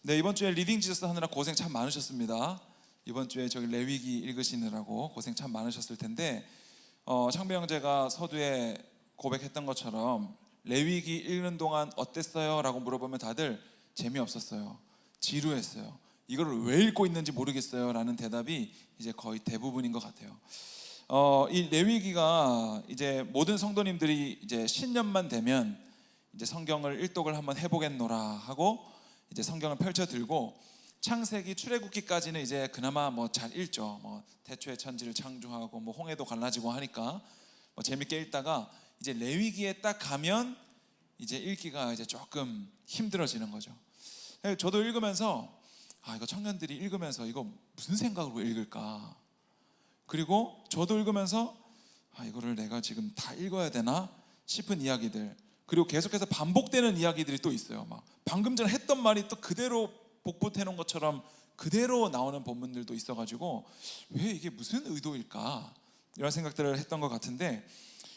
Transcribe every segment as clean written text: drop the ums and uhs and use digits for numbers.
네, 이번 주에 리딩 지저스 하느라 고생 참 많으셨습니다. 이번 주에 저기 레위기 읽으시느라고 고생 참 많으셨을 텐데 창배 형제가 서두에 고백했던 것처럼 레위기 읽는 동안 어땠어요? 라고 물어보면 다들 재미없었어요, 지루했어요, 이걸 왜 읽고 있는지 모르겠어요 라는 대답이 이제 거의 대부분인 것 같아요. 이 레위기가 이제 모든 성도님들이 이제 신년만 되면 이제 성경을 일독을 한번 해보겠노라 하고 이제 성경을 펼쳐 들고 창세기 출애굽기까지는 이제 그나마 뭐 잘 읽죠. 뭐 태초에 천지를 창조하고 뭐 홍해도 갈라지고 하니까 뭐 재밌게 읽다가 이제 레위기에 딱 가면 이제 읽기가 이제 조금 힘들어지는 거죠. 저도 읽으면서 이거 청년들이 읽으면서 이거 무슨 생각으로 읽을까? 그리고 저도 읽으면서 이거를 내가 지금 다 읽어야 되나 싶은 이야기들, 그리고 계속해서 반복되는 이야기들이 또 있어요. 막 방금 전에 했던 말이 또 그대로 복붙해 놓은 것처럼 그대로 나오는 본문들도 있어가지고 왜 이게 무슨 의도일까 이런 생각들을 했던 것 같은데,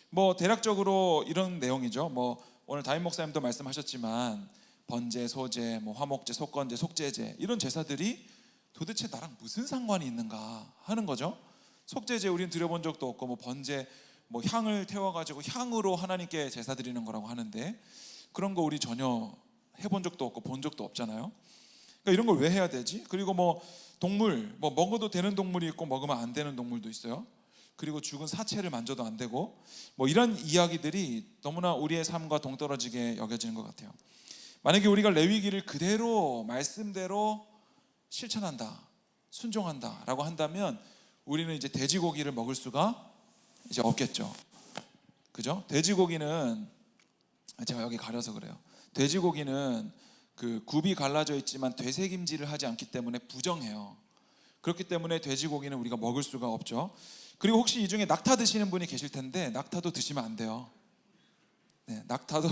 뭐 대략적으로 이런 내용이죠. 뭐 오늘 다임 목사님도 말씀하셨지만 번제, 소제, 뭐 화목제, 속건제, 속죄제 이런 제사들이 도대체 나랑 무슨 상관이 있는가 하는 거죠. 속죄제 우리는 드려본 적도 없고, 뭐 번제 뭐 향을 태워가지고 향으로 하나님께 제사 드리는 거라고 하는데 그런 거 우리 전혀 해본 적도 없고 본 적도 없잖아요. 그러니까 이런 걸 왜 해야 되지? 그리고 뭐 동물, 뭐 먹어도 되는 동물이 있고 먹으면 안 되는 동물도 있어요. 그리고 죽은 사체를 만져도 안 되고, 뭐 이런 이야기들이 너무나 우리의 삶과 동떨어지게 여겨지는 것 같아요. 만약에 우리가 레위기를 그대로 말씀대로 실천한다, 순종한다 라고 한다면 우리는 이제 돼지고기를 먹을 수가 이제 없겠죠. 그죠? 돼지고기는 제가 여기 가려서 그래요. 돼지고기는 그 굽이 갈라져 있지만 되새김질을 하지 않기 때문에 부정해요. 그렇기 때문에 돼지고기는 우리가 먹을 수가 없죠. 그리고 혹시 이 중에 낙타 드시는 분이 계실 텐데 낙타도 드시면 안 돼요. 네, 낙타도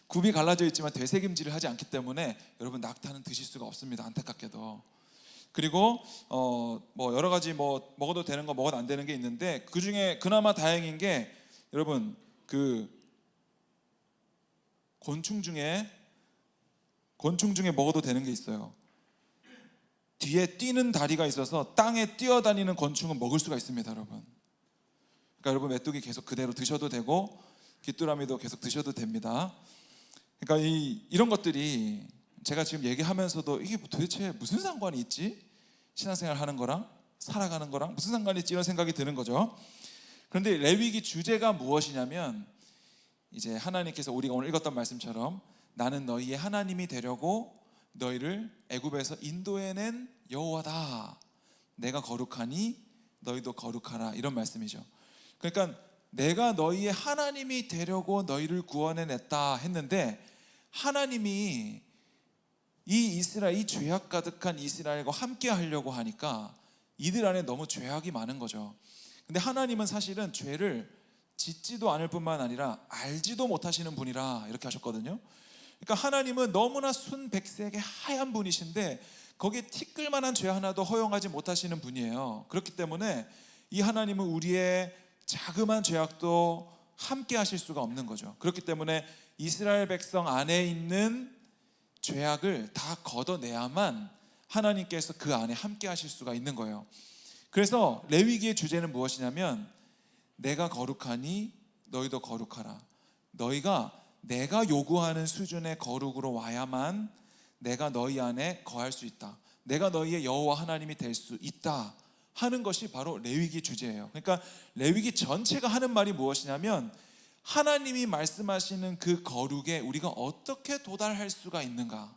굽이 갈라져 있지만 되새김질을 하지 않기 때문에 여러분 낙타는 드실 수가 없습니다. 안타깝게도. 그리고 뭐 여러 가지 뭐 먹어도 되는 거 먹어도 안 되는 게 있는데, 그 중에 그나마 다행인 게 여러분 그 곤충 중에 먹어도 되는 게 있어요. 뒤에 뛰는 다리가 있어서 땅에 뛰어다니는 곤충은 먹을 수가 있습니다, 여러분. 그러니까 여러분 메뚜기 계속 그대로 드셔도 되고 귀뚜라미도 계속 드셔도 됩니다. 그러니까 이런 것들이 제가 지금 얘기하면서도 이게 도대체 무슨 상관이 있지? 신앙생활 하는 거랑 살아가는 거랑 무슨 상관이 있지? 이런 생각이 드는 거죠. 그런데 레위기 주제가 무엇이냐면 이제 하나님께서 우리가 오늘 읽었던 말씀처럼 나는 너희의 하나님이 되려고 너희를 애굽에서 인도해낸 여호와다. 내가 거룩하니 너희도 거룩하라. 이런 말씀이죠. 그러니까 내가 너희의 하나님이 되려고 너희를 구원해냈다 했는데, 하나님이 이 죄악 가득한 이스라엘과 함께 하려고 하니까 이들 안에 너무 죄악이 많은 거죠. 근데 하나님은 사실은 죄를 짓지도 않을 뿐만 아니라 알지도 못하시는 분이라 이렇게 하셨거든요. 그러니까 하나님은 너무나 순백색의 하얀 분이신데 거기에 티끌만한 죄 하나도 허용하지 못하시는 분이에요. 그렇기 때문에 이 하나님은 우리의 자그마한 죄악도 함께 하실 수가 없는 거죠. 그렇기 때문에 이스라엘 백성 안에 있는 죄악을 다 걷어내야만 하나님께서 그 안에 함께 하실 수가 있는 거예요. 그래서 레위기의 주제는 무엇이냐면 내가 거룩하니 너희도 거룩하라. 너희가 내가 요구하는 수준의 거룩으로 와야만 내가 너희 안에 거할 수 있다. 내가 너희의 여호와 하나님이 될 수 있다 하는 것이 바로 레위기 주제예요. 그러니까 레위기 전체가 하는 말이 무엇이냐면 하나님이 말씀하시는 그 거룩에 우리가 어떻게 도달할 수가 있는가,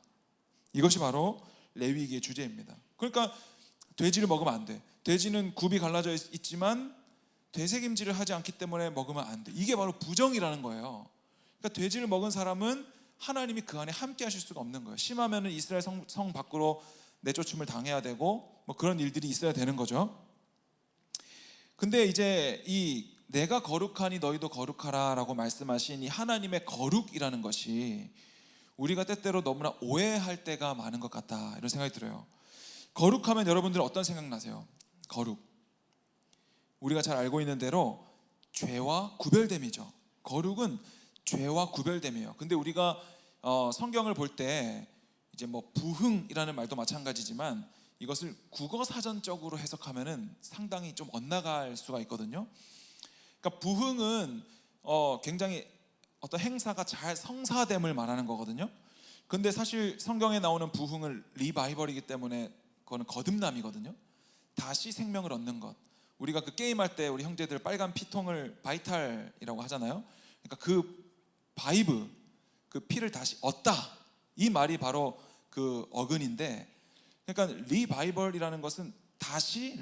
이것이 바로 레위기의 주제입니다. 그러니까 돼지를 먹으면 안 돼. 돼지는 굽이 갈라져 있지만 되새김질을 하지 않기 때문에 먹으면 안 돼. 이게 바로 부정이라는 거예요. 그러니까 돼지를 먹은 사람은 하나님이 그 안에 함께 하실 수가 없는 거예요. 심하면은 이스라엘 성 밖으로 내쫓음을 당해야 되고 뭐 그런 일들이 있어야 되는 거죠. 근데 이제 이 내가 거룩하니 너희도 거룩하라 라고 말씀하신 이 하나님의 거룩이라는 것이 우리가 때때로 너무나 오해할 때가 많은 것 같다, 이런 생각이 들어요. 거룩하면 여러분들 어떤 생각 나세요? 거룩, 우리가 잘 알고 있는 대로 죄와 구별됨이죠. 거룩은 죄와 구별됨이에요. 근데 우리가 성경을 볼 때 이제 뭐 부흥이라는 말도 마찬가지지만 이것을 국어 사전적으로 해석하면은 상당히 좀 엇나갈 수가 있거든요. 그러니까 부흥은 굉장히 어떤 행사가 잘 성사됨을 말하는 거거든요. 근데 사실 성경에 나오는 부흥을 리바이벌이기 때문에 그거는 거듭남이거든요. 다시 생명을 얻는 것. 우리가 그 게임할 때 우리 형제들 빨간 피통을 바이탈이라고 하잖아요. 그러니까 그 바이브, 그 피를 다시 얻다, 이 말이 바로 그 어근인데, 그러니까 리바이벌이라는 것은 다시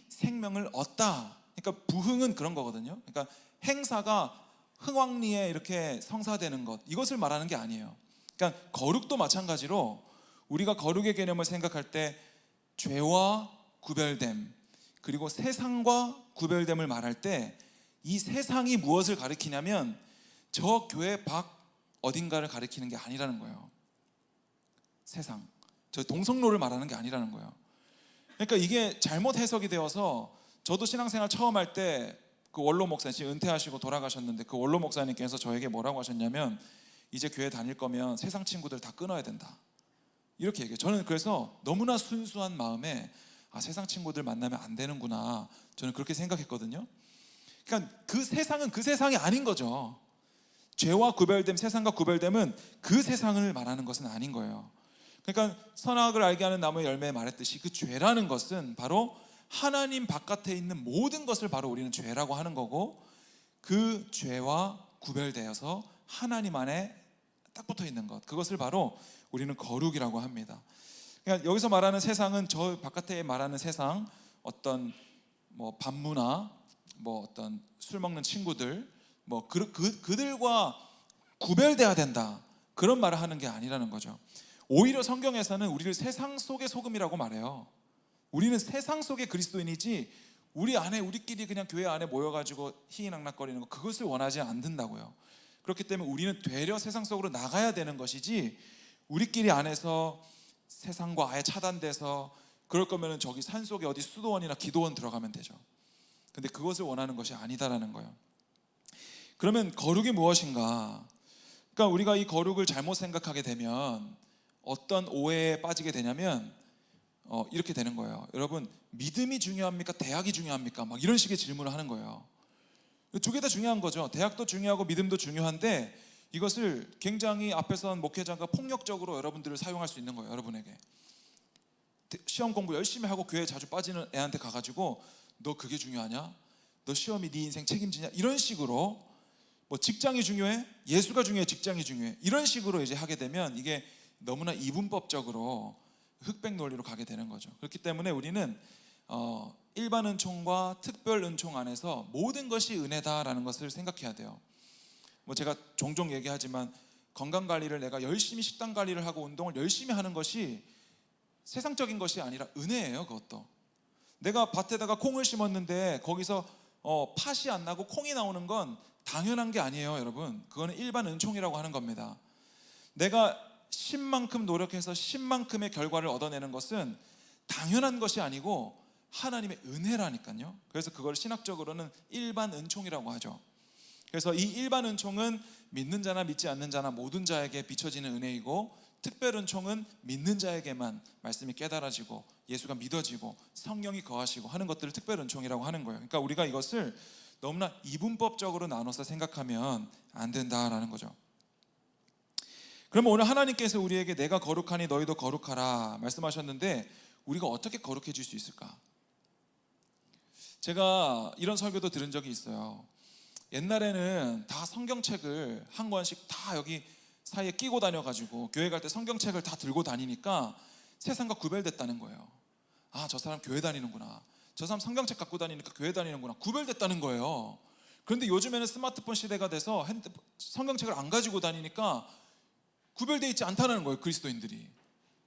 생명을 얻다. 그러니까 부흥은 그런 거거든요. 그러니까 행사가 흥왕리에 이렇게 성사되는 것, 이것을 말하는 게 아니에요. 그러니까 거룩도 마찬가지로 우리가 거룩의 개념을 생각할 때 죄와 구별됨, 그리고 세상과 구별됨을 말할 때 이 세상이 무엇을 가리키냐면 저 교회 밖 어딘가를 가리키는 게 아니라는 거예요. 세상, 저 동성로를 말하는 게 아니라는 거예요. 그러니까 이게 잘못 해석이 되어서, 저도 신앙생활 처음 할 때 그 원로 목사님, 지금 은퇴하시고 돌아가셨는데 그 원로 목사님께서 저에게 뭐라고 하셨냐면, 이제 교회 다닐 거면 세상 친구들 다 끊어야 된다, 이렇게 얘기해요. 저는 그래서 너무나 순수한 마음에 세상 친구들 만나면 안 되는구나, 저는 그렇게 생각했거든요. 그러니까 그 세상은 그 세상이 아닌 거죠. 죄와 구별됨, 세상과 구별됨은 그 세상을 말하는 것은 아닌 거예요. 그러니까 선악을 알게 하는 나무의 열매에 말했듯이 그 죄라는 것은 바로 하나님 바깥에 있는 모든 것을 바로 우리는 죄라고 하는 거고, 그 죄와 구별되어서 하나님 안에 딱 붙어 있는 것, 그것을 바로 우리는 거룩이라고 합니다. 그러니까 여기서 말하는 세상은 저 바깥에 말하는 세상, 어떤 뭐 반문화, 뭐 어떤 술 먹는 친구들, 뭐 그들과 구별돼야 된다, 그런 말을 하는 게 아니라는 거죠. 오히려 성경에서는 우리를 세상 속의 소금이라고 말해요. 우리는 세상 속의 그리스도인이지 우리 안에, 우리끼리 그냥 교회 안에 모여가지고 희희낙낙거리는 거, 그것을 원하지 않는다고요. 그렇기 때문에 우리는 되려 세상 속으로 나가야 되는 것이지, 우리끼리 안에서 세상과 아예 차단돼서, 그럴 거면 저기 산속에 어디 수도원이나 기도원 들어가면 되죠. 근데 그것을 원하는 것이 아니다라는 거예요. 그러면 거룩이 무엇인가? 그러니까 우리가 이 거룩을 잘못 생각하게 되면 어떤 오해에 빠지게 되냐면 이렇게 되는 거예요. 여러분, 믿음이 중요합니까? 대학이 중요합니까? 막 이런 식의 질문을 하는 거예요. 두 개 다 중요한 거죠. 대학도 중요하고 믿음도 중요한데, 이것을 굉장히 앞에선 목회자가 폭력적으로 여러분들을 사용할 수 있는 거예요. 여러분에게 시험 공부 열심히 하고 교회 자주 빠지는 애한테 가가지고, 너 그게 중요하냐? 너 시험이 네 인생 책임지냐? 이런 식으로, 뭐 직장이 중요해? 예수가 중요해? 직장이 중요해? 이런 식으로 이제 하게 되면 이게 너무나 이분법적으로 흑백 논리로 가게 되는 거죠. 그렇기 때문에 우리는 일반 은총과 특별 은총 안에서 모든 것이 은혜다라는 것을 생각해야 돼요. 뭐 제가 종종 얘기하지만, 건강 관리를 내가 열심히 식단 관리를 하고 운동을 열심히 하는 것이 세상적인 것이 아니라 은혜예요. 그것도 내가 밭에다가 콩을 심었는데 거기서 팥이 안 나고 콩이 나오는 건 당연한 게 아니에요, 여러분. 그거는 일반 은총이라고 하는 겁니다. 내가 10만큼 노력해서 10만큼의 결과를 얻어내는 것은 당연한 것이 아니고 하나님의 은혜라니까요. 그래서 그걸 신학적으로는 일반 은총이라고 하죠. 그래서 이 일반 은총은 믿는 자나 믿지 않는 자나 모든 자에게 비춰지는 은혜이고, 특별 은총은 믿는 자에게만 말씀이 깨달아지고 예수가 믿어지고 성령이 거하시고 하는 것들을 특별 은총이라고 하는 거예요. 그러니까 우리가 이것을 너무나 이분법적으로 나눠서 생각하면 안 된다라는 거죠. 그러면 오늘 하나님께서 우리에게 내가 거룩하니 너희도 거룩하라 말씀하셨는데, 우리가 어떻게 거룩해질 수 있을까? 제가 이런 설교도 들은 적이 있어요. 옛날에는 다 성경책을 한 권씩 다 여기 사이에 끼고 다녀가지고 교회 갈 때 성경책을 다 들고 다니니까 세상과 구별됐다는 거예요. 저 사람 교회 다니는구나, 저 사람 성경책 갖고 다니니까 교회 다니는구나, 구별됐다는 거예요. 그런데 요즘에는 스마트폰 시대가 돼서 성경책을 안 가지고 다니니까 구별되어 있지 않다는 거예요, 그리스도인들이.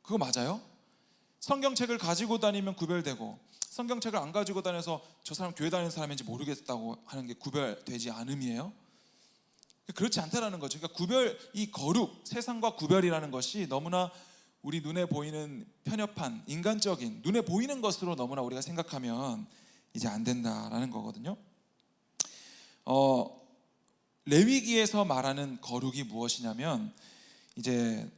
그거 맞아요? 성경책을 가지고 다니면 구별되고, 성경책을 안 가지고 다녀서 저 사람 교회 다니는 사람인지 모르겠다고 하는 게 구별되지 않음이에요? 그렇지 않다라는 거죠. 그러니까 이 거룩, 세상과 구별이라는 것이 너무나 우리 눈에 보이는 편협한 인간적인 눈에 보이는 것으로 너무나 우리가 생각하면 이제 안 된다라는 거거든요. 레위기에서 말하는 거룩이 무엇이냐면, 이제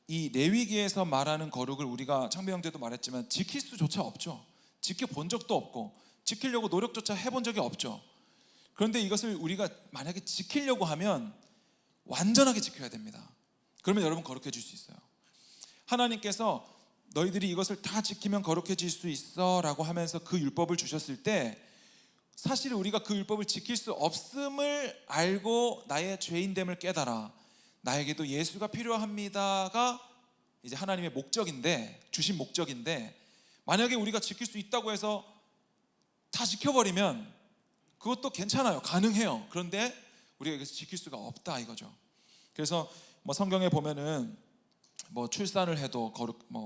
이 레위기에서 말하는 거룩을 우리가 창배 형제도 말했지만 지킬 수조차 없죠. 지켜본 적도 없고 지키려고 노력조차 해본 적이 없죠. 그런데 이것을 우리가 만약에 지키려고 하면 완전하게 지켜야 됩니다. 그러면 여러분 거룩해질 수 있어요. 하나님께서 너희들이 이것을 다 지키면 거룩해질 수 있어 라고 하면서 그 율법을 주셨을 때 사실 우리가 그 율법을 지킬 수 없음을 알고 나의 죄인됨을 깨달아 나에게도 예수가 필요합니다가 이제 하나님의 목적인데, 주신 목적인데, 만약에 우리가 지킬 수 있다고 해서 다 지켜버리면 그것도 괜찮아요. 가능해요. 그런데 우리가 여기서 지킬 수가 없다 이거죠. 그래서 뭐 성경에 보면은 뭐 출산을 해도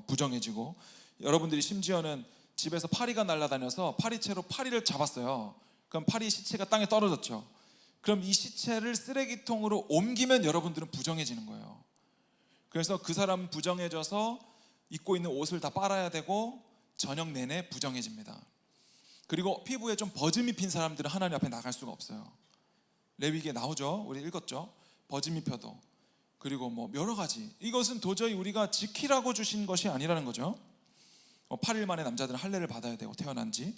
부정해지고, 여러분들이 심지어는 집에서 파리가 날아다녀서 파리채로 파리를 잡았어요. 그럼 파리 시체가 땅에 떨어졌죠. 그럼 이 시체를 쓰레기통으로 옮기면 여러분들은 부정해지는 거예요. 그래서 그 사람 부정해져서 입고 있는 옷을 다 빨아야 되고 저녁 내내 부정해집니다. 그리고 피부에 좀 버짐이 핀 사람들은 하나님 앞에 나갈 수가 없어요. 레위기에 나오죠. 우리 읽었죠. 버짐이 펴도. 그리고 뭐 여러 가지. 이것은 도저히 우리가 지키라고 주신 것이 아니라는 거죠. 8일 만에 남자들은 할례를 받아야 되고 태어난 지.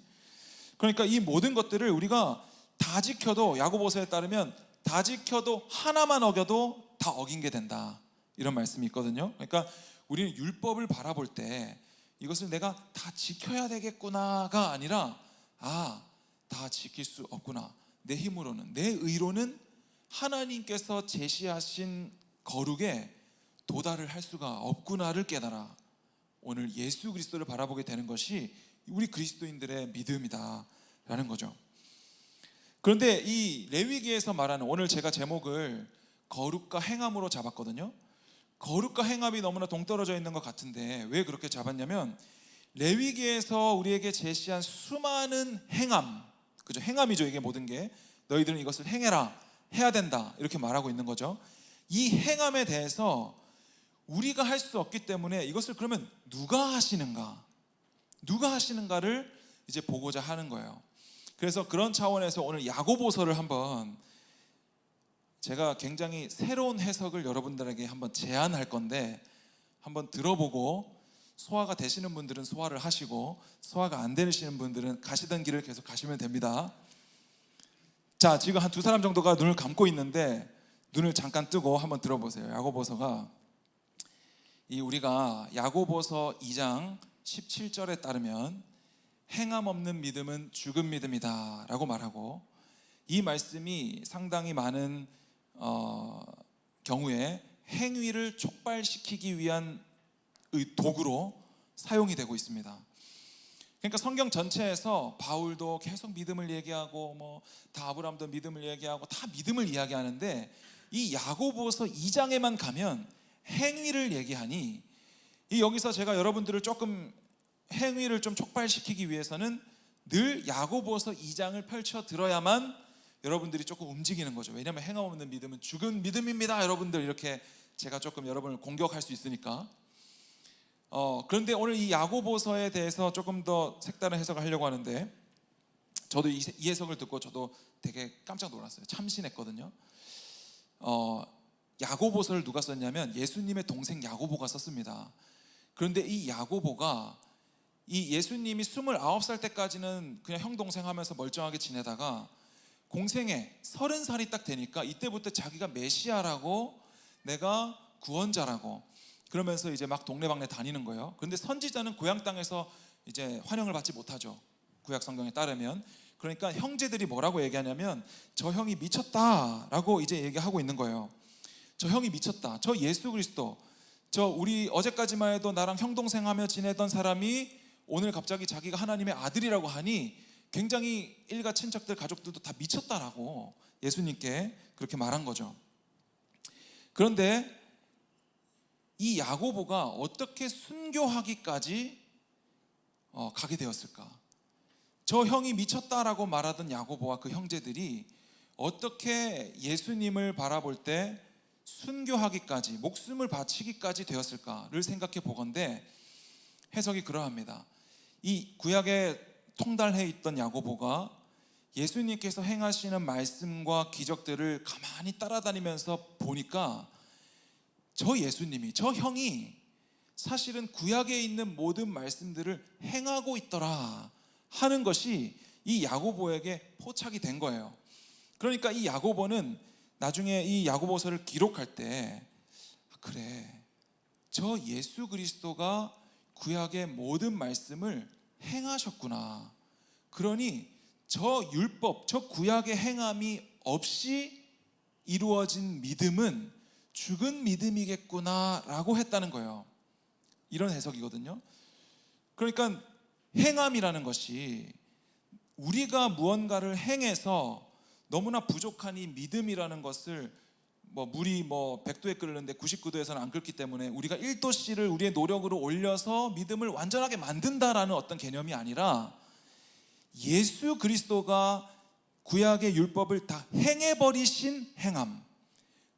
그러니까 이 모든 것들을 우리가 다 지켜도, 야고보서에 따르면 다 지켜도 하나만 어겨도 다 어긴 게 된다, 이런 말씀이 있거든요. 그러니까 우리는 율법을 바라볼 때 이것을 내가 다 지켜야 되겠구나가 아니라 다 지킬 수 없구나, 내 힘으로는, 내 의로는 하나님께서 제시하신 거룩에 도달을 할 수가 없구나를 깨달아 오늘 예수 그리스도를 바라보게 되는 것이 우리 그리스도인들의 믿음이다라는 거죠. 그런데 이 레위기에서 말하는, 오늘 제가 제목을 거룩과 행함으로 잡았거든요. 거룩과 행함이 너무나 동떨어져 있는 것 같은데 왜 그렇게 잡았냐면, 레위기에서 우리에게 제시한 수많은 행함, 그죠? 행함이죠. 이게 모든 게 너희들은 이것을 행해라, 해야 된다, 이렇게 말하고 있는 거죠. 이 행함에 대해서 우리가 할 수 없기 때문에 이것을 그러면 누가 하시는가를 이제 보고자 하는 거예요. 그래서 그런 차원에서 오늘 야고보서를 한번, 제가 굉장히 새로운 해석을 여러분들에게 한번 제안할 건데 한번 들어보고 소화가 되시는 분들은 소화를 하시고 소화가 안 되시는 분들은 가시던 길을 계속 가시면 됩니다. 자, 지금 한 두 사람 정도가 눈을 감고 있는데 눈을 잠깐 뜨고 한번 들어보세요. 야고보서가, 우리가 야고보서 2장 17절에 따르면 행함 없는 믿음은 죽은 믿음이다 라고 말하고, 이 말씀이 상당히 많은 경우에 행위를 촉발시키기 위한 도구로 사용이 되고 있습니다. 그러니까 성경 전체에서 바울도 계속 믿음을 얘기하고 다 아브라함도 믿음을 얘기하고 다 믿음을 이야기하는데, 이 야고보서 2장에만 가면 행위를 얘기하니, 여기서 제가 여러분들을 조금 행위를 좀 촉발시키기 위해서는 늘 야고보서 2장을 펼쳐 들어야만 여러분들이 조금 움직이는 거죠. 왜냐하면 행함 없는 믿음은 죽은 믿음입니다, 여러분들, 이렇게 제가 조금 여러분을 공격할 수 있으니까. 그런데 오늘 이 야고보서에 대해서 조금 더 색다른 해석을 하려고 하는데, 저도 이 해석을 듣고 저도 되게 깜짝 놀랐어요. 참신했거든요. 야고보서를 누가 썼냐면 예수님의 동생 야고보가 썼습니다. 그런데 이 야고보가, 이 예수님이 29살 때까지는 그냥 형 동생 하면서 멀쩡하게 지내다가 공생애 30살이 딱 되니까 이때부터 자기가 메시아라고, 내가 구원자라고 그러면서 이제 막 동네방네 다니는 거예요. 그런데 선지자는 고향 땅에서 이제 환영을 받지 못하죠, 구약 성경에 따르면. 그러니까 형제들이 뭐라고 얘기하냐면 저 형이 미쳤다라고 이제 얘기하고 있는 거예요. 저 형이 미쳤다. 저 예수 그리스도, 저 우리 어제까지만 해도 나랑 형 동생 하며 지내던 사람이 오늘 갑자기 자기가 하나님의 아들이라고 하니 굉장히 일가 친척들 가족들도 다 미쳤다라고 예수님께 그렇게 말한 거죠. 그런데 이 야고보가 어떻게 순교하기까지 가게 되었을까? 저 형이 미쳤다라고 말하던 야고보와 그 형제들이 어떻게 예수님을 바라볼 때 순교하기까지, 목숨을 바치기까지 되었을까를 생각해 보건대 해석이 그러합니다. 이 구약에 통달해 있던 야고보가 예수님께서 행하시는 말씀과 기적들을 가만히 따라다니면서 보니까 저 예수님이, 저 형이 사실은 구약에 있는 모든 말씀들을 행하고 있더라 하는 것이 이 야고보에게 포착이 된 거예요. 그러니까 이 야고보는 나중에 이 야고보서를 기록할 때, 그래, 저 예수 그리스도가 구약의 모든 말씀을 행하셨구나. 그러니 저 율법, 저 구약의 행함이 없이 이루어진 믿음은 죽은 믿음이겠구나 라고 했다는 거예요. 이런 해석이거든요. 그러니까 행함이라는 것이 우리가 무언가를 행해서 너무나 부족한 이 믿음이라는 것을 물이 100도에 끓는데 99도에서는 안 끓기 때문에 우리가 1도씨를 우리의 노력으로 올려서 믿음을 완전하게 만든다라는 어떤 개념이 아니라 예수 그리스도가 구약의 율법을 다 행해버리신 행함,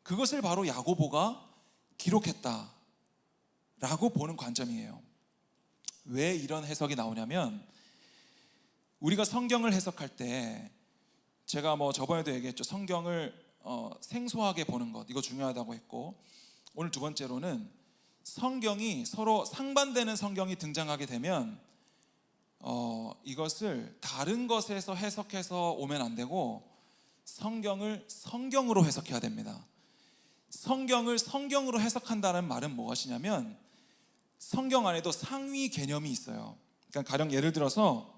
그것을 바로 야고보가 기록했다라고 보는 관점이에요. 왜 이런 해석이 나오냐면, 우리가 성경을 해석할 때 제가 저번에도 얘기했죠. 성경을 생소하게 보는 것, 이거 중요하다고 했고, 오늘 두 번째로는 성경이 서로 상반되는 성경이 등장하게 되면 이것을 다른 것에서 해석해서 오면 안 되고 성경을 성경으로 해석해야 됩니다. 성경을 성경으로 해석한다는 말은 무엇이냐면, 성경 안에도 상위 개념이 있어요. 그러니까 가령 예를 들어서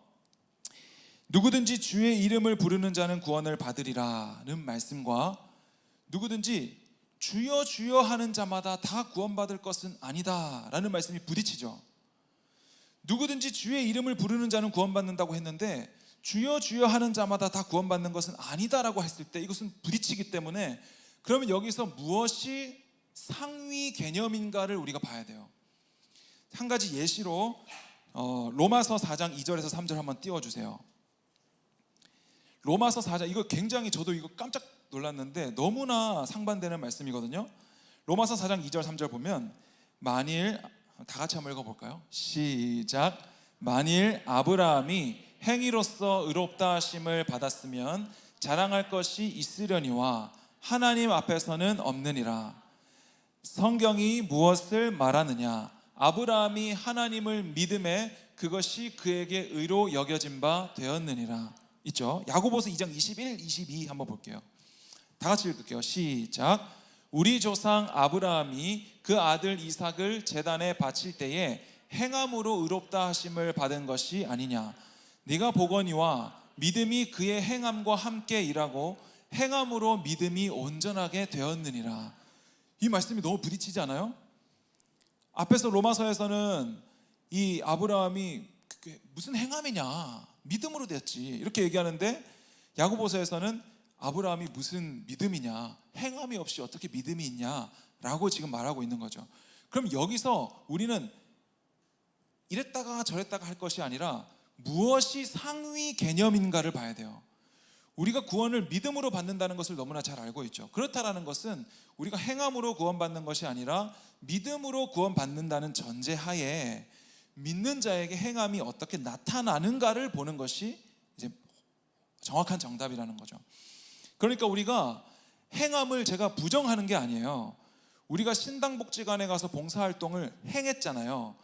누구든지 주의 이름을 부르는 자는 구원을 받으리라는 말씀과 누구든지 주여 주여 하는 자마다 다 구원받을 것은 아니다 라는 말씀이 부딪히죠. 누구든지 주의 이름을 부르는 자는 구원받는다고 했는데 주여 주여 하는 자마다 다 구원받는 것은 아니다라고 했을 때 이것은 부딪히기 때문에, 그러면 여기서 무엇이 상위 개념인가를 우리가 봐야 돼요. 한 가지 예시로 로마서 4장 2절에서 3절 한번 띄워주세요. 로마서 4장, 이거 굉장히 저도 이거 깜짝 놀랐는데 너무나 상반되는 말씀이거든요. 로마서 4장 2절 3절 보면, 만일, 다 같이 한번 읽어볼까요? 시작. 만일 아브라함이 행위로서 의롭다 하심을 받았으면 자랑할 것이 있으려니와 하나님 앞에서는 없느니라. 성경이 무엇을 말하느냐? 아브라함이 하나님을 믿음에 그것이 그에게 의로 여겨진 바 되었느니라. 있죠. 야고보서 2장 21, 22 한번 볼게요. 다 같이 읽을게요. 시작. 우리 조상 아브라함이 그 아들 이삭을 제단에 바칠 때에 행함으로 의롭다 하심을 받은 것이 아니냐? 네가 보거니와 믿음이 그의 행함과 함께 일하고 행함으로 믿음이 온전하게 되었느니라. 이 말씀이 너무 부딪히지 않아요? 앞에서 로마서에서는 이 아브라함이 무슨 행함이냐, 믿음으로 됐지 이렇게 얘기하는데, 야고보서에서는 아브라함이 무슨 믿음이냐, 행함이 없이 어떻게 믿음이 있냐라고 지금 말하고 있는 거죠. 그럼 여기서 우리는 이랬다가 저랬다가 할 것이 아니라 무엇이 상위 개념인가를 봐야 돼요. 우리가 구원을 믿음으로 받는다는 것을 너무나 잘 알고 있죠. 그렇다라는 것은 우리가 행함으로 구원받는 것이 아니라 믿음으로 구원받는다는 전제하에 믿는 자에게 행함이 어떻게 나타나는가를 보는 것이 이제 정확한 정답이라는 거죠. 그러니까 우리가 행함을 제가 부정하는 게 아니에요. 우리가 신당복지관에 가서 봉사활동을 행했잖아요.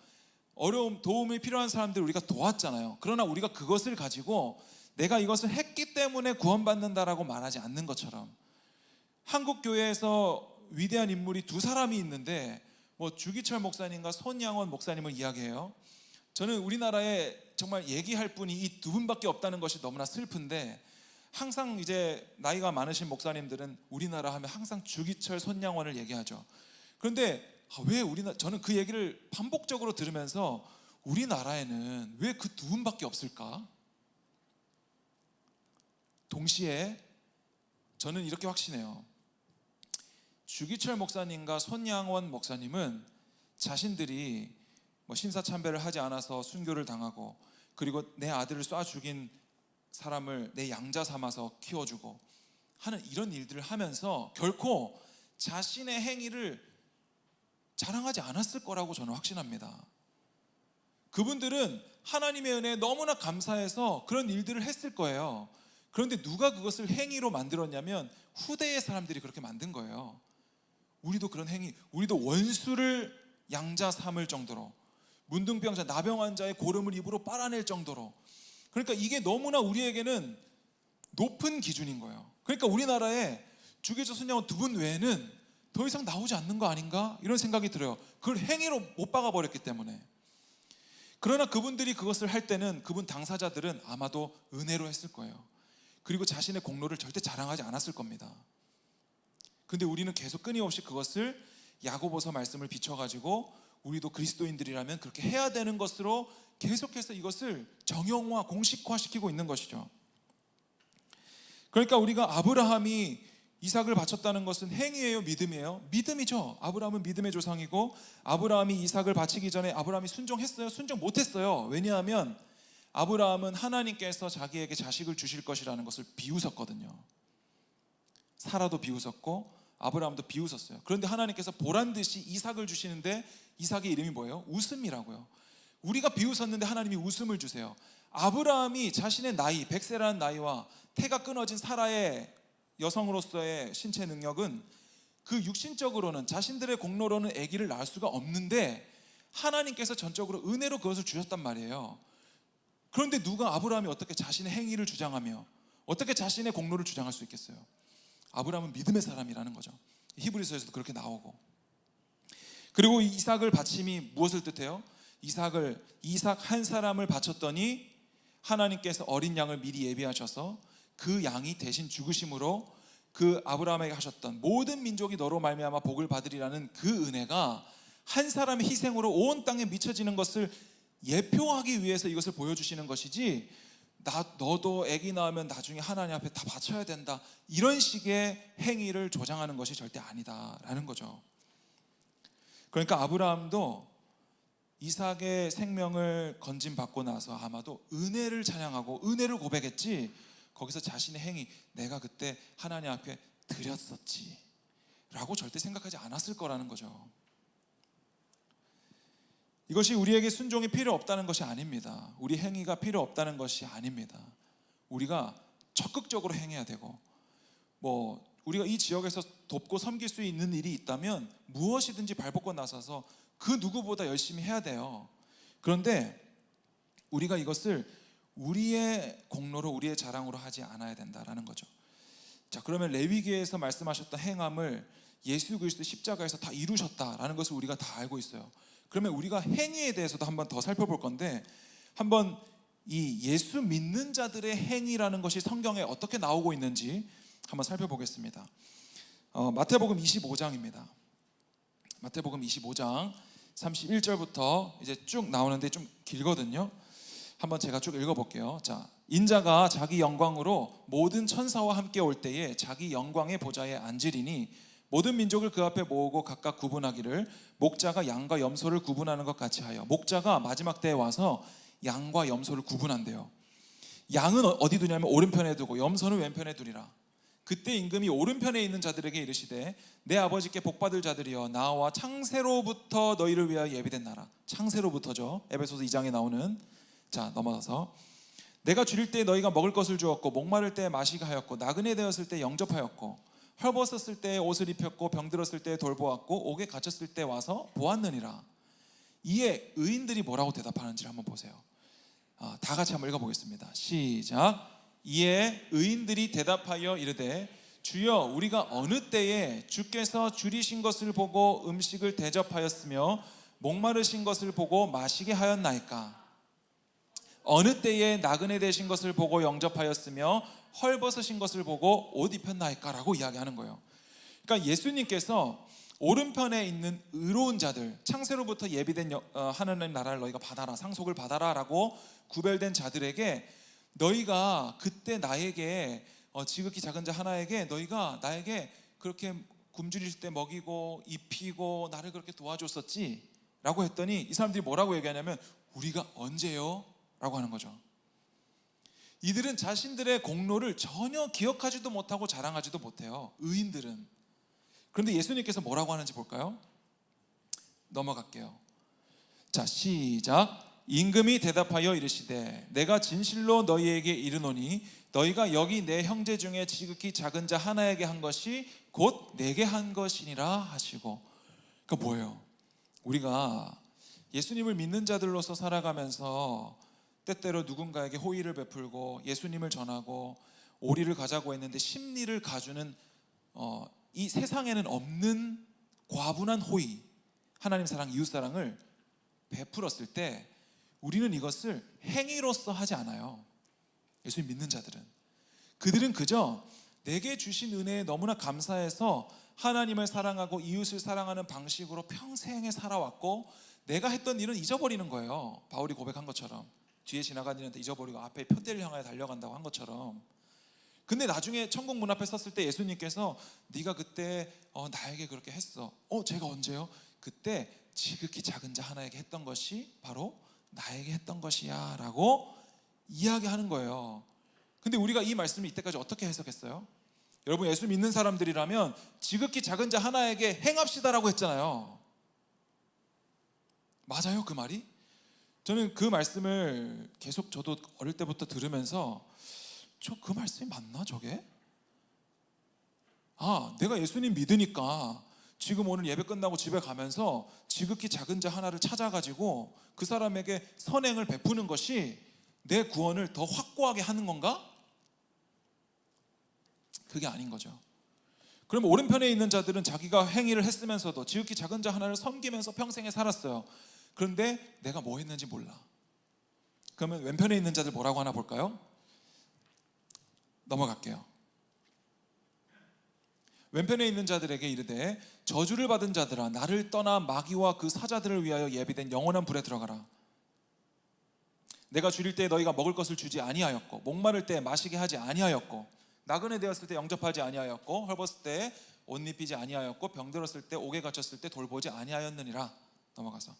어려움, 도움이 필요한 사람들 우리가 도왔잖아요. 그러나 우리가 그것을 가지고 내가 이것을 했기 때문에 구원받는다라고 말하지 않는 것처럼, 한국 교회에서 위대한 인물이 두 사람이 있는데 주기철 목사님과 손양원 목사님을 이야기해요. 저는 우리나라에 정말 얘기할 분이 이 두 분밖에 없다는 것이 너무나 슬픈데, 항상 이제 나이가 많으신 목사님들은 우리나라 하면 항상 주기철, 손양원을 얘기하죠. 그런데 왜 저는 그 얘기를 반복적으로 들으면서 우리나라에는 왜 그 두 분밖에 없을까? 동시에 저는 이렇게 확신해요. 주기철 목사님과 손양원 목사님은 자신들이 신사참배를 하지 않아서 순교를 당하고, 그리고 내 아들을 쏴 죽인 사람을 내 양자 삼아서 키워주고 하는 이런 일들을 하면서 결코 자신의 행위를 자랑하지 않았을 거라고 저는 확신합니다. 그분들은 하나님의 은혜에 너무나 감사해서 그런 일들을 했을 거예요. 그런데 누가 그것을 행위로 만들었냐면 후대의 사람들이 그렇게 만든 거예요. 우리도 그런 행위, 우리도 원수를 양자 삼을 정도로, 문둥병자, 나병 환자의 고름을 입으로 빨아낼 정도로. 그러니까 이게 너무나 우리에게는 높은 기준인 거예요. 그러니까 우리나라에 주기조 순양원 2분 외에는 더 이상 나오지 않는 거 아닌가? 이런 생각이 들어요. 그걸 행위로 못 박아버렸기 때문에. 그러나 그분들이 그것을 할 때는 그분 당사자들은 아마도 은혜로 했을 거예요. 그리고 자신의 공로를 절대 자랑하지 않았을 겁니다. 근데 우리는 계속 끊임없이 그것을 야고보서 말씀을 비춰가지고 우리도 그리스도인들이라면 그렇게 해야 되는 것으로 계속해서 이것을 정형화, 공식화시키고 있는 것이죠. 그러니까 우리가 아브라함이 이삭을 바쳤다는 것은 행위예요, 믿음이에요? 믿음이죠. 아브라함은 믿음의 조상이고, 아브라함이 이삭을 바치기 전에 아브라함이 순종했어요? 순종 못했어요. 왜냐하면 아브라함은 하나님께서 자기에게 자식을 주실 것이라는 것을 비웃었거든요. 사라도 비웃었고 아브라함도 비웃었어요. 그런데 하나님께서 보란듯이 이삭을 주시는데 이삭의 이름이 뭐예요? 웃음이라고요. 우리가 비웃었는데 하나님이 웃음을 주세요. 아브라함이 자신의 나이, 100세라는 나이와 태가 끊어진 사라의 여성으로서의 신체 능력은 그 육신적으로는 자신들의 공로로는 아기를 낳을 수가 없는데 하나님께서 전적으로 은혜로 그것을 주셨단 말이에요. 그런데 누가 아브라함이 어떻게 자신의 행위를 주장하며 어떻게 자신의 공로를 주장할 수 있겠어요? 아브라함은 믿음의 사람이라는 거죠. 히브리서에서도 그렇게 나오고. 그리고 이삭을 바침이 무엇을 뜻해요? 이삭 한 사람을 바쳤더니 하나님께서 어린 양을 미리 예비하셔서 그 양이 대신 죽으심으로 그 아브라함에게 하셨던 모든 민족이 너로 말미암아 복을 받으리라는 그 은혜가 한 사람의 희생으로 온 땅에 미쳐지는 것을 예표하기 위해서 이것을 보여주시는 것이지, 너도 아기 낳으면 나중에 하나님 앞에 다 바쳐야 된다, 이런 식의 행위를 조장하는 것이 절대 아니다라는 거죠. 그러니까 아브라함도 이삭의 생명을 건짐받고 나서 아마도 은혜를 찬양하고 은혜를 고백했지, 거기서 자신의 행위, 내가 그때 하나님 앞에 드렸었지 라고 절대 생각하지 않았을 거라는 거죠. 이것이 우리에게 순종이 필요 없다는 것이 아닙니다. 우리 행위가 필요 없다는 것이 아닙니다. 우리가 적극적으로 행해야 되고, 우리가 이 지역에서 돕고 섬길 수 있는 일이 있다면 무엇이든지 발벗고 나서서 그 누구보다 열심히 해야 돼요. 그런데 우리가 이것을 우리의 공로로, 우리의 자랑으로 하지 않아야 된다라는 거죠. 자, 그러면 레위기에서 말씀하셨던 행함을 예수 그리스도 십자가에서 다 이루셨다라는 것을 우리가 다 알고 있어요. 그러면 우리가 행위에 대해서도 한번 더 살펴볼 건데, 한번 이 예수 믿는 자들의 행위라는 것이 성경에 어떻게 나오고 있는지 한번 살펴보겠습니다. 마태복음 25장입니다. 마태복음 25장 31절부터 이제 쭉 나오는데 좀 길거든요. 한번 제가 쭉 읽어볼게요. 자, 인자가 자기 영광으로 모든 천사와 함께 올 때에 자기 영광의 보좌에 앉으리니 모든 민족을 그 앞에 모으고 각각 구분하기를 목자가 양과 염소를 구분하는 것 같이 하여. 목자가 마지막 때에 와서 양과 염소를 구분한대요. 양은 어디 두냐면 오른편에 두고 염소는 왼편에 두리라. 그때 임금이 오른편에 있는 자들에게 이르시되 내 아버지께 복받을 자들이여, 나와 창세로부터 너희를 위하여 예비된 나라. 창세로부터죠. 에베소서 2장에 나오는. 자, 넘어가서 내가 줄일 때 너희가 먹을 것을 주었고, 목마를 때 마시게 하였고, 나그네 되었을 때 영접하였고, 헐벗었을 때 옷을 입혔고, 병들었을 때 돌보았고, 옥에 갇혔을 때 와서 보았느니라. 이에 의인들이 뭐라고 대답하는지 한번 보세요. 다 같이 한번 읽어보겠습니다. 시작. 이에 의인들이 대답하여 이르되 주여, 우리가 어느 때에 주께서 줄이신 것을 보고 음식을 대접하였으며 목마르신 것을 보고 마시게 하였나이까? 어느 때에 나그네 되신 것을 보고 영접하였으며 헐벗으신 것을 보고 옷 입혔나이까? 라고 이야기하는 거예요. 그러니까 예수님께서 오른편에 있는 의로운 자들, 창세로부터 예비된 하나님 나라를 너희가 받아라, 상속을 받아라 라고 구별된 자들에게, 너희가 그때 나에게 지극히 작은 자 하나에게 너희가 나에게 그렇게 굶주릴 때 먹이고 입히고 나를 그렇게 도와줬었지 라고 했더니 이 사람들이 뭐라고 얘기하냐면 우리가 언제요? 라고 하는 거죠. 이들은 자신들의 공로를 전혀 기억하지도 못하고 자랑하지도 못해요, 의인들은. 그런데 예수님께서 뭐라고 하는지 볼까요? 넘어갈게요. 자, 시작. 임금이 대답하여 이르시되 내가 진실로 너희에게 이르노니 너희가 여기 내 형제 중에 지극히 작은 자 하나에게 한 것이 곧 내게 한 것이니라 하시고. 그러니까 뭐예요? 우리가 예수님을 믿는 자들로서 살아가면서 때때로 누군가에게 호의를 베풀고 예수님을 전하고 오리를 가자고 했는데 십리를 가주는 이 세상에는 없는 과분한 호의, 하나님 사랑, 이웃 사랑을 베풀었을 때 우리는 이것을 행위로서 하지 않아요. 예수님 믿는 자들은, 그들은 그저 내게 주신 은혜에 너무나 감사해서 하나님을 사랑하고 이웃을 사랑하는 방식으로 평생에 살아왔고 내가 했던 일은 잊어버리는 거예요. 바울이 고백한 것처럼 뒤에 지나간 일은 잊어버리고 앞에 표대를 향하여 달려간다고 한 것처럼. 근데 나중에 천국 문 앞에 섰을 때 예수님께서 네가 그때 나에게 그렇게 했어. 제가 언제요? 그때 지극히 작은 자 하나에게 했던 것이 바로 나에게 했던 것이야 라고 이야기하는 거예요. 근데 우리가 이 말씀을 이때까지 어떻게 해석했어요? 여러분, 예수 믿는 사람들이라면 지극히 작은 자 하나에게 행합시다라고 했잖아요. 맞아요, 그 말이? 저는 그 말씀을 계속 저도 어릴 때부터 들으면서 그 말씀이 맞나 저게? 내가 예수님 믿으니까 지금 오늘 예배 끝나고 집에 가면서 지극히 작은 자 하나를 찾아가지고 그 사람에게 선행을 베푸는 것이 내 구원을 더 확고하게 하는 건가? 그게 아닌 거죠. 그럼 오른편에 있는 자들은 자기가 행위를 했으면서도 지극히 작은 자 하나를 섬기면서 평생에 살았어요. 그런데 내가 뭐 했는지 몰라. 그러면 왼편에 있는 자들 뭐라고 하나 볼까요? 넘어갈게요. 왼편에 있는 자들에게 이르되 저주를 받은 자들아 나를 떠나 마귀와 그 사자들을 위하여 예비된 영원한 불에 들어가라. 내가 줄일 때 너희가 먹을 것을 주지 아니하였고 목마를 때 마시게 하지 아니하였고 나그네 되었을 때 영접하지 아니하였고 헐벗을 때 옷 입히지 아니하였고 병들었을 때 옥에 갇혔을 때 돌보지 아니하였느니라. 넘어가서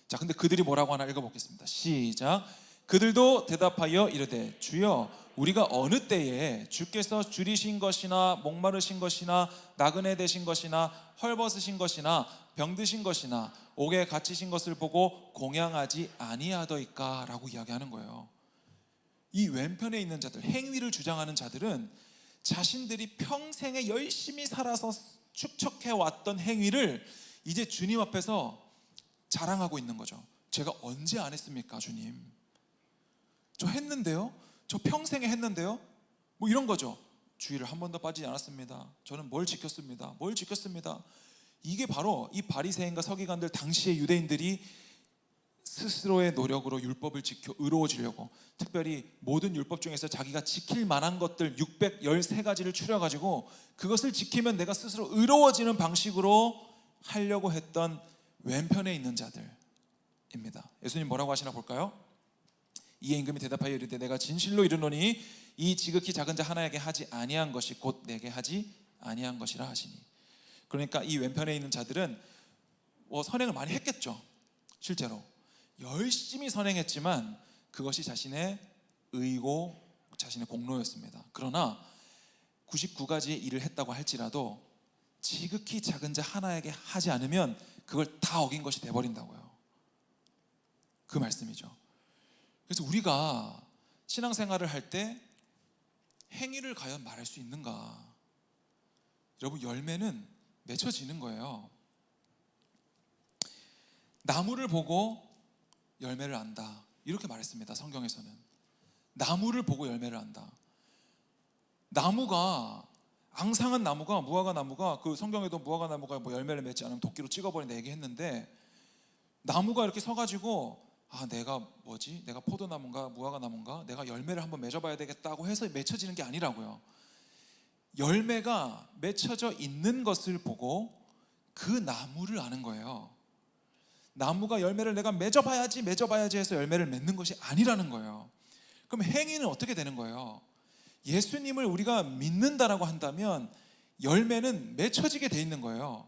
자, 근데 그들이 뭐라고 하나 읽어보겠습니다. 시작. 그들도 대답하여 이르되 주여 우리가 어느 때에 주께서 줄이신 것이나 목마르신 것이나 나그네 되신 것이나 헐벗으신 것이나 병드신 것이나 옥에 갇히신 것을 보고 공양하지 아니하더이까 라고 이야기하는 거예요. 이 왼편에 있는 자들, 행위를 주장하는 자들은 자신들이 평생에 열심히 살아서 축적해왔던 행위를 이제 주님 앞에서 자랑하고 있는 거죠. 제가 언제 안 했습니까, 주님? 저 했는데요? 저 평생에 했는데요? 뭐 이런 거죠. 주의를 한 번도 빠지지 않았습니다. 저는 뭘 지켰습니다. 뭘 지켰습니다. 이게 바로 이 바리새인과 서기관들 당시의 유대인들이 스스로의 노력으로 율법을 지켜 의로워지려고, 특별히 모든 율법 중에서 자기가 지킬 만한 것들 613가지를 추려가지고 그것을 지키면 내가 스스로 의로워지는 방식으로 하려고 했던 왼편에 있는 자들입니다. 예수님 뭐라고 하시나 볼까요? 이에 임금이 대답하여 이르되 내가 진실로 이르노니 이 지극히 작은 자 하나에게 하지 아니한 것이 곧 내게 하지 아니한 것이라 하시니. 그러니까 이 왼편에 있는 자들은 선행을 많이 했겠죠. 실제로 열심히 선행했지만 그것이 자신의 의고 자신의 공로였습니다. 그러나 99가지의 일을 했다고 할지라도 지극히 작은 자 하나에게 하지 않으면 그걸 다 어긴 것이 돼버린다고요. 그 말씀이죠. 그래서 우리가 신앙생활을 할 때 행위를 과연 말할 수 있는가? 여러분, 열매는 맺혀지는 거예요. 나무를 보고 열매를 안다, 이렇게 말했습니다. 성경에서는 나무를 보고 열매를 안다. 나무가, 앙상한 나무가, 무화과 나무가, 그 성경에도 무화과 나무가 뭐 열매를 맺지 않으면 도끼로 찍어버린다 얘기했는데, 나무가 이렇게 서가지고 내가 뭐지? 내가 포도나무인가 무화과 나무인가? 내가 열매를 한번 맺어봐야 되겠다고 해서 맺혀지는 게 아니라고요. 열매가 맺혀져 있는 것을 보고 그 나무를 아는 거예요. 나무가 열매를 내가 맺어봐야지 해서 열매를 맺는 것이 아니라는 거예요. 그럼 행위는 어떻게 되는 거예요? 예수님을 우리가 믿는다라고 한다면 열매는 맺혀지게 돼 있는 거예요.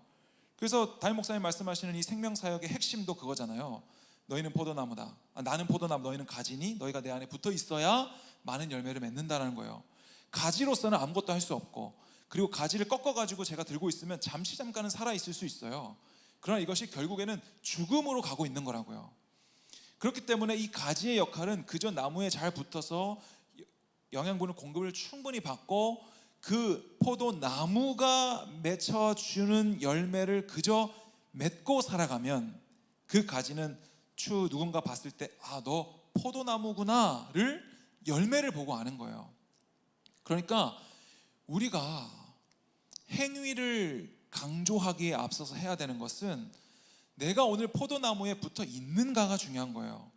그래서 담임 목사님 말씀하시는 이 생명사역의 핵심도 그거잖아요. 너희는 포도나무다. 나는 포도나무, 너희는 가지니 너희가 내 안에 붙어 있어야 많은 열매를 맺는다는 거예요. 가지로서는 아무것도 할 수 없고, 그리고 가지를 꺾어가지고 제가 들고 있으면 잠깐은 살아있을 수 있어요. 그러나 이것이 결국에는 죽음으로 가고 있는 거라고요. 그렇기 때문에 이 가지의 역할은 그저 나무에 잘 붙어서 영양분을 공급을 충분히 받고 그 포도나무가 맺혀주는 열매를 그저 맺고 살아가면 그 가지는 추후 누군가 봤을 때 아, 너 포도나무구나를 열매를 보고 아는 거예요. 그러니까 우리가 행위를 강조하기에 앞서서 해야 되는 것은 내가 오늘 포도나무에 붙어 있는가가 중요한 거예요.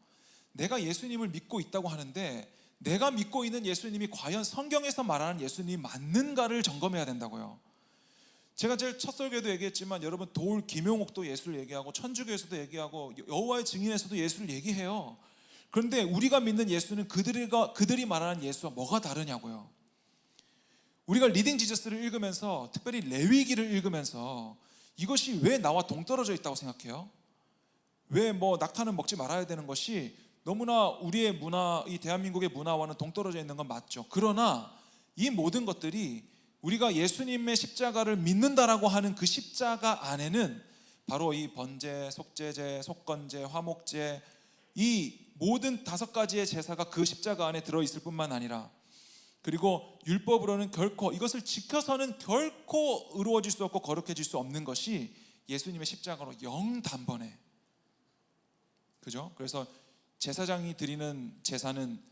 내가 예수님을 믿고 있다고 하는데 내가 믿고 있는 예수님이 과연 성경에서 말하는 예수님이 맞는가를 점검해야 된다고요. 제가 제일 첫 설교에도 얘기했지만 여러분 도울 김용옥도 예수를 얘기하고 천주교에서도 얘기하고 여호와의 증인에서도 예수를 얘기해요. 그런데 우리가 믿는 예수는 그들이 말하는 예수와 뭐가 다르냐고요. 우리가 리딩 지저스를 읽으면서 특별히 레위기를 읽으면서 이것이 왜 나와 동떨어져 있다고 생각해요? 왜 뭐 낙타는 먹지 말아야 되는 것이 너무나 우리의 문화, 이 대한민국의 문화와는 동떨어져 있는 건 맞죠. 그러나 이 모든 것들이 우리가 예수님의 십자가를 믿는다라고 하는 그 십자가 안에는 바로 이 번제, 속죄제, 속건제, 화목제 이 모든 5가지의 제사가 그 십자가 안에 들어있을 뿐만 아니라 그리고 율법으로는 결코 이것을 지켜서는 결코 의로워질 수 없고 거룩해질 수 없는 것이 예수님의 십자가로 영단번에, 그죠? 그래서 제사장이 드리는 제사는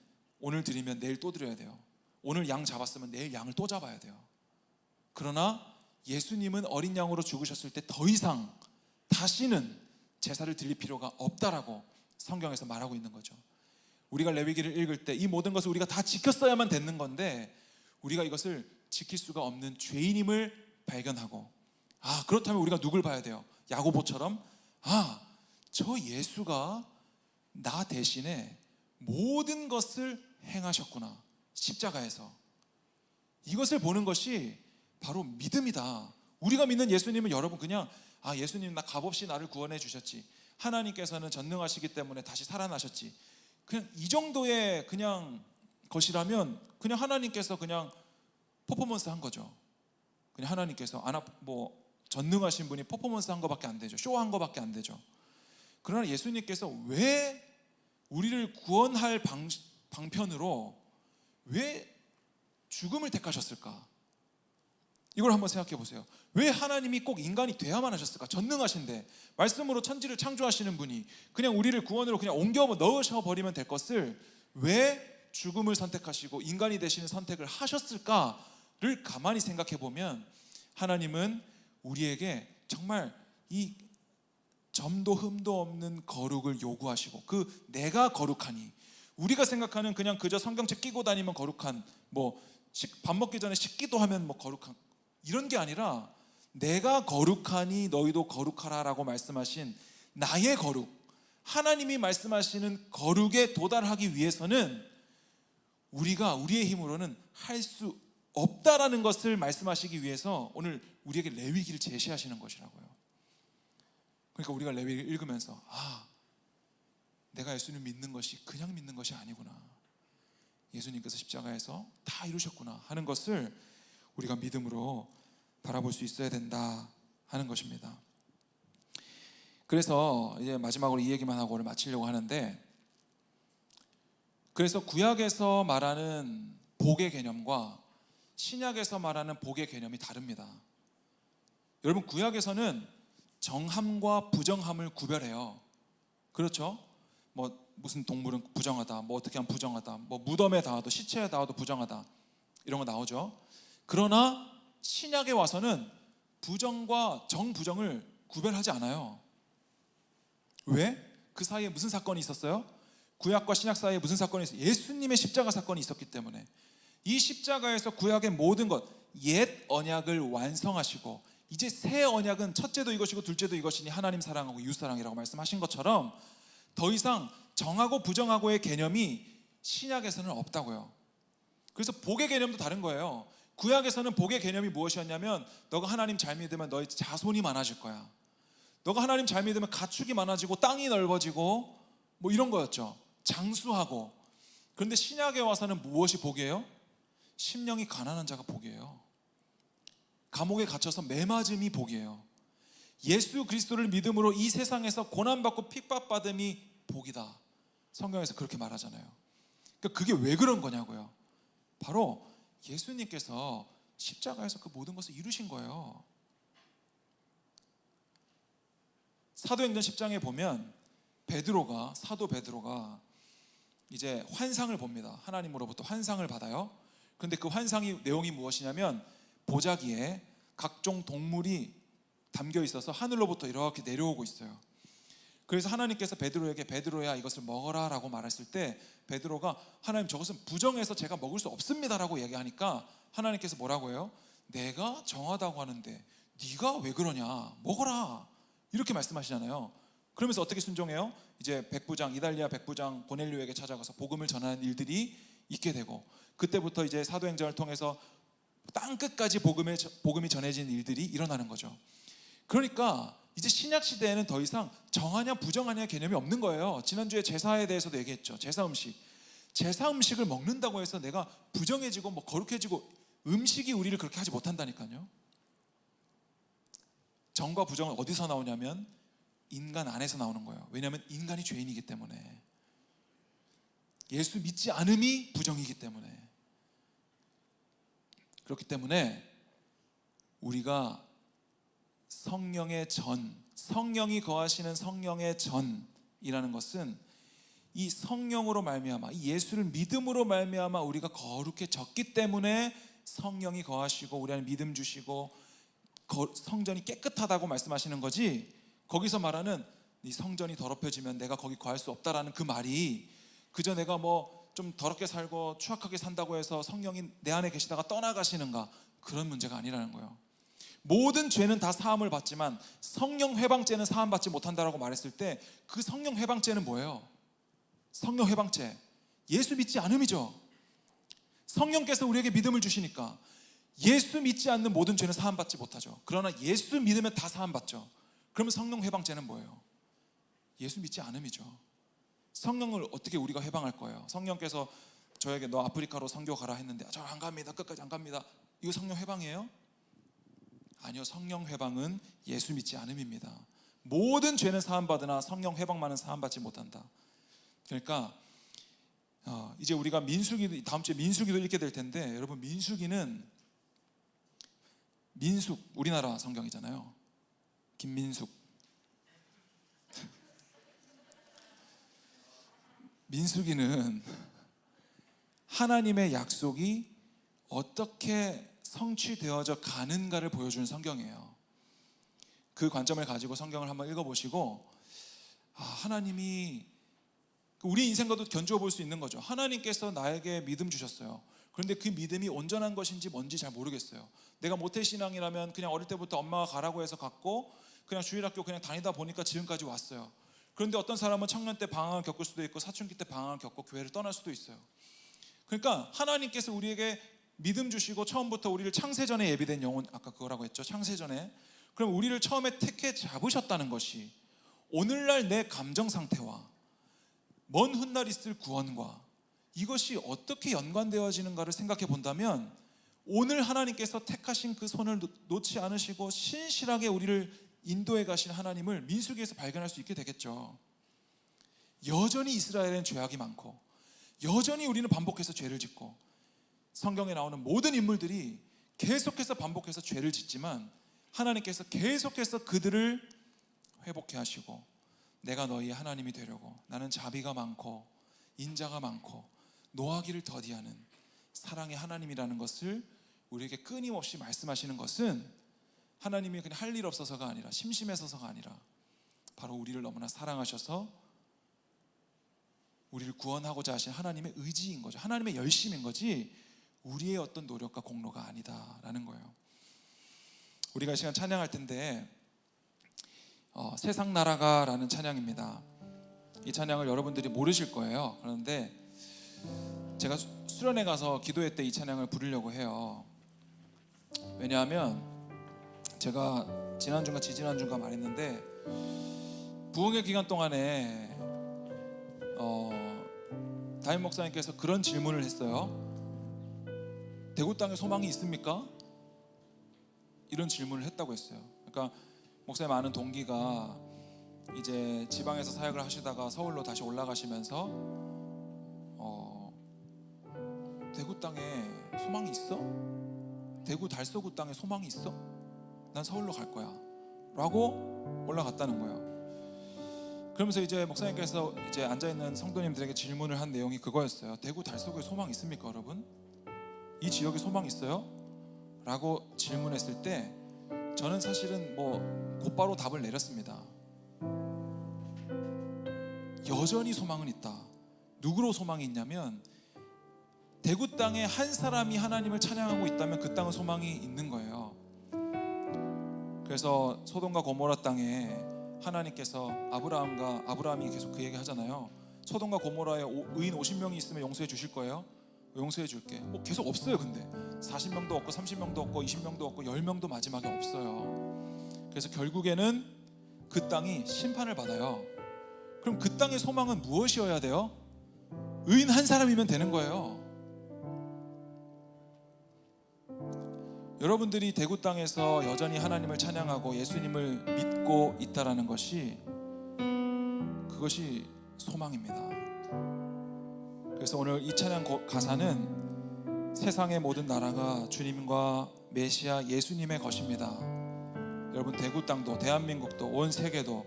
오늘 드리면 내일 또 드려야 돼요. 오늘 양 잡았으면 내일 양을 또 잡아야 돼요. 그러나 예수님은 어린 양으로 죽으셨을 때 더 이상 다시는 제사를 드릴 필요가 없다라고 성경에서 말하고 있는 거죠. 우리가 레위기를 읽을 때 이 모든 것을 우리가 다 지켰어야만 되는 건데 우리가 이것을 지킬 수가 없는 죄인임을 발견하고 아, 그렇다면 우리가 누굴 봐야 돼요? 야고보처럼 아, 저 예수가 나 대신에 모든 것을 행하셨구나. 십자가에서. 이것을 보는 것이 바로 믿음이다. 우리가 믿는 예수님은 여러분 그냥 아, 예수님 나 값없이 나를 구원해 주셨지. 하나님께서는 전능하시기 때문에 다시 살아나셨지. 그냥 이 정도의 그냥 것이라면 그냥 하나님께서 그냥 퍼포먼스 한 거죠. 그냥 하나님께서 뭐 전능하신 분이 퍼포먼스 한 거밖에 안 되죠. 쇼한 거밖에 안 되죠. 그러나 예수님께서 왜 우리를 구원할 방편으로 왜 죽음을 택하셨을까? 이걸 한번 생각해 보세요. 왜 하나님이 꼭 인간이 돼야만 하셨을까? 전능하신데 말씀으로 천지를 창조하시는 분이 그냥 우리를 구원으로 그냥 옮겨 넣으셔 버리면 될 것을 왜 죽음을 선택하시고 인간이 되시는 선택을 하셨을까를 가만히 생각해 보면 하나님은 우리에게 정말 이 점도 흠도 없는 거룩을 요구하시고 그 내가 거룩하니 우리가 생각하는 그냥 그저 성경책 끼고 다니면 거룩한 뭐 밥 먹기 전에 씻기도 하면 뭐 거룩한 이런 게 아니라 내가 거룩하니 너희도 거룩하라라고 말씀하신 나의 거룩, 하나님이 말씀하시는 거룩에 도달하기 위해서는 우리가 우리의 힘으로는 할 수 없다라는 것을 말씀하시기 위해서 오늘 우리에게 레위기를 제시하시는 것이라고요. 그러니까 우리가 레위기를 읽으면서 아, 내가 예수님 믿는 것이 그냥 믿는 것이 아니구나. 예수님께서 십자가에서 다 이루셨구나 하는 것을 우리가 믿음으로 바라볼 수 있어야 된다 하는 것입니다. 그래서 이제 마지막으로 이 얘기만 하고 오늘 마치려고 하는데 그래서 구약에서 말하는 복의 개념과 신약에서 말하는 복의 개념이 다릅니다. 여러분 구약에서는 정함과 부정함을 구별해요. 그렇죠? 뭐 무슨 동물은 부정하다, 뭐 어떻게 하면 부정하다, 뭐 무덤에 닿아도 시체에 닿아도 부정하다 이런 거 나오죠. 그러나 신약에 와서는 부정과 정부정을 구별하지 않아요. 왜? 그 사이에 무슨 사건이 있었어요? 구약과 신약 사이에 무슨 사건이 있었어요? 예수님의 십자가 사건이 있었기 때문에 이 십자가에서 구약의 모든 것, 옛 언약을 완성하시고 이제 새 언약은 첫째도 이것이고 둘째도 이것이니 하나님 사랑하고 이웃 사랑이라고 말씀하신 것처럼 더 이상 정하고 부정하고의 개념이 신약에서는 없다고요. 그래서 복의 개념도 다른 거예요. 구약에서는 복의 개념이 무엇이었냐면 너가 하나님 잘 믿으면 너의 자손이 많아질 거야. 너가 하나님 잘 믿으면 가축이 많아지고 땅이 넓어지고 뭐 이런 거였죠. 장수하고. 그런데 신약에 와서는 무엇이 복이에요? 심령이 가난한 자가 복이에요. 감옥에 갇혀서 매맞음이 복이에요. 예수 그리스도를 믿음으로 이 세상에서 고난받고 핍박받음이 복이다. 성경에서 그렇게 말하잖아요. 그러니까 그게 왜 그런 거냐고요. 바로 예수님께서 십자가에서 그 모든 것을 이루신 거예요. 사도행전 10장에 보면 사도 베드로가 이제 환상을 봅니다. 하나님으로부터 환상을 받아요. 그런데 그 환상의 내용이 무엇이냐면 보자기에 각종 동물이 담겨 있어서 하늘로부터 이렇게 내려오고 있어요. 그래서 하나님께서 베드로에게 베드로야 이것을 먹어라 라고 말했을 때 베드로가 하나님 저것은 부정해서 제가 먹을 수 없습니다 라고 얘기하니까 하나님께서 뭐라고 해요? 내가 정하다고 하는데 네가 왜 그러냐, 먹어라 이렇게 말씀하시잖아요. 그러면서 어떻게 순종해요? 이제 백부장, 이달리아 백부장 고넬료에게 찾아가서 복음을 전하는 일들이 있게 되고, 그때부터 이제 사도행전을 통해서 땅 끝까지 복음이 전해진 일들이 일어나는 거죠. 그러니까 이제 신약 시대에는 더 이상 정하냐 부정하냐 개념이 없는 거예요. 지난주에 제사에 대해서도 얘기했죠. 제사 음식을 먹는다고 해서 내가 부정해지고 뭐 거룩해지고, 음식이 우리를 그렇게 하지 못한다니까요. 정과 부정은 어디서 나오냐면 인간 안에서 나오는 거예요. 왜냐하면 인간이 죄인이기 때문에, 예수 믿지 않음이 부정이기 때문에. 그렇기 때문에 우리가 성령이 거하시는 성령의 전이라는 것은 이 성령으로 말미암아, 이 예수를 믿음으로 말미암아 우리가 거룩해졌기 때문에 성령이 거하시고 우리 안에 믿음 주시고 성전이 깨끗하다고 말씀하시는 거지, 거기서 말하는 이 성전이 더럽혀지면 내가 거기 거할 수 없다라는 그 말이 그저 내가 뭐 좀 더럽게 살고 추악하게 산다고 해서 성령이 내 안에 계시다가 떠나가시는가, 그런 문제가 아니라는 거예요. 모든 죄는 다 사함을 받지만 성령 회방죄는 사함 받지 못한다라고 말했을 때 그 성령 회방죄는 뭐예요? 성령 회방죄, 예수 믿지 않음이죠. 성령께서 우리에게 믿음을 주시니까 예수 믿지 않는 모든 죄는 사함 받지 못하죠. 그러나 예수 믿으면 다 사함 받죠. 그러면 성령 회방죄는 뭐예요? 예수 믿지 않음이죠. 성령을 어떻게 우리가 회방할 거예요? 성령께서 저에게 너 아프리카로 선교 가라 했는데 저 안 갑니다, 끝까지 안 갑니다. 이거 성령 회방이에요? 아니요, 성령 회방은 예수 믿지 않음입니다. 모든 죄는 사함받으나 성령 회방만은 사함받지 못한다. 그러니까 이제 우리가 민수기, 다음 주에 민수기도 읽게 될 텐데, 여러분 민수기는 우리나라 성경이잖아요. 김민숙. 민수기는 하나님의 약속이 어떻게 성취되어져 가는가를 보여주는 성경이에요. 그 관점을 가지고 성경을 한번 읽어보시고, 하나님이 우리 인생과도 견주어 볼 수 있는 거죠. 하나님께서 나에게 믿음 주셨어요. 그런데 그 믿음이 온전한 것인지 뭔지 잘 모르겠어요. 내가 모태신앙이라면 그냥 어릴 때부터 엄마가 가라고 해서 갔고 그냥 주일학교 그냥 다니다 보니까 지금까지 왔어요. 그런데 어떤 사람은 청년 때 방황을 겪을 수도 있고 사춘기 때 방황을 겪고 교회를 떠날 수도 있어요. 그러니까 하나님께서 우리에게 믿음 주시고 처음부터 우리를 창세전에 예비된 영혼, 아까 그거라고 했죠. 창세전에. 그럼 우리를 처음에 택해 잡으셨다는 것이 오늘날 내 감정 상태와 먼 훗날 있을 구원과 이것이 어떻게 연관되어지는가를 생각해 본다면, 오늘 하나님께서 택하신 그 손을 놓지 않으시고 신실하게 우리를 인도해 가신 하나님을 민수기에서 발견할 수 있게 되겠죠. 여전히 이스라엘은 죄악이 많고 여전히 우리는 반복해서 죄를 짓고, 성경에 나오는 모든 인물들이 계속해서 반복해서 죄를 짓지만 하나님께서 계속해서 그들을 회복해 하시고, 내가 너희 하나님이 되려고 나는 자비가 많고 인자가 많고 노하기를 더디하는 사랑의 하나님이라는 것을 우리에게 끊임없이 말씀하시는 것은 하나님이 그냥 할 일 없어서가 아니라 심심해서가 아니라 바로 우리를 너무나 사랑하셔서 우리를 구원하고자 하신 하나님의 의지인 거죠. 하나님의 열심인 거지 우리의 어떤 노력과 공로가 아니다라는 거예요. 우리가 이 시간 찬양할 텐데 세상 나라가라는 찬양입니다. 이 찬양을 여러분들이 모르실 거예요. 그런데 제가 수련회 가서 기도회 때 이 찬양을 부르려고 해요. 왜냐하면 제가 지난주인가 지지난주인가 말했는데, 부흥회 기간 동안에 담임 목사님께서 그런 질문을 했어요. 대구 땅에 소망이 있습니까? 이런 질문을 했다고 했어요. 그러니까 목사님 아는 동기가 이제 지방에서 사역을 하시다가 서울로 다시 올라가시면서 대구 땅에 소망이 있어? 대구 달서구 땅에 소망이 있어? 난 서울로 갈 거야 라고 올라갔다는 거예요. 그러면서 이제 목사님께서 이제 앉아있는 성도님들에게 질문을 한 내용이 그거였어요. 대구 달서구에 소망 있습니까 여러분? 이 지역에 소망 있어요? 라고 질문했을 때 저는 사실은 곧바로 답을 내렸습니다. 여전히 소망은 있다. 누구로 소망이 있냐면 대구 땅에 한 사람이 하나님을 찬양하고 있다면 그 땅은 소망이 있는 거예요. 그래서 소돔과 고모라 땅에 하나님께서 아브라함이 계속 그 얘기 하잖아요. 소돔과 고모라에 의인 50명이 있으면 용서해 주실 거예요? 용서해 줄게. 계속 없어요. 근데 40명도 없고 30명도 없고 20명도 없고 10명도 마지막에 없어요. 그래서 결국에는 그 땅이 심판을 받아요. 그럼 그 땅의 소망은 무엇이어야 돼요? 의인 한 사람이면 되는 거예요. 여러분들이 대구 땅에서 여전히 하나님을 찬양하고 예수님을 믿고 있다라는 것이 그것이 소망입니다. 그래서 오늘 이 찬양 가사는 세상의 모든 나라가 주님과 메시아 예수님의 것입니다. 여러분 대구 땅도 대한민국도 온 세계도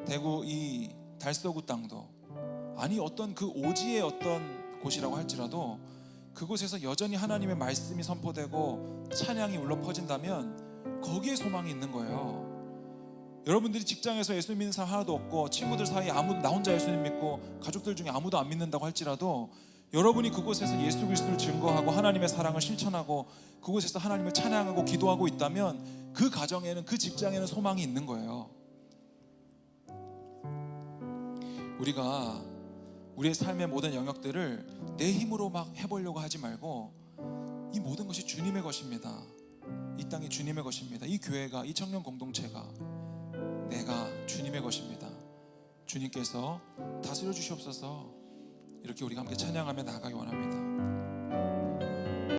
대구 이 달서구 땅도 아니 어떤 그 오지의 어떤 곳이라고 할지라도 그곳에서 여전히 하나님의 말씀이 선포되고 찬양이 울려 퍼진다면 거기에 소망이 있는 거예요. 여러분들이 직장에서 예수 믿는 사람 하나도 없고 친구들 사이에 나 혼자 예수님 믿고 가족들 중에 아무도 안 믿는다고 할지라도 여러분이 그곳에서 예수 그리스도를 증거하고 하나님의 사랑을 실천하고 그곳에서 하나님을 찬양하고 기도하고 있다면 그 가정에는 그 직장에는 소망이 있는 거예요. 우리가 우리의 삶의 모든 영역들을 내 힘으로 막 해보려고 하지 말고 이 모든 것이 주님의 것입니다. 이 땅이 주님의 것입니다. 이 교회가, 이 청년 공동체가 내가 주님의 것입니다. 주님께서 다스려 주시옵소서. 이렇게 우리가 함께 찬양하며 나아가기 원합니다.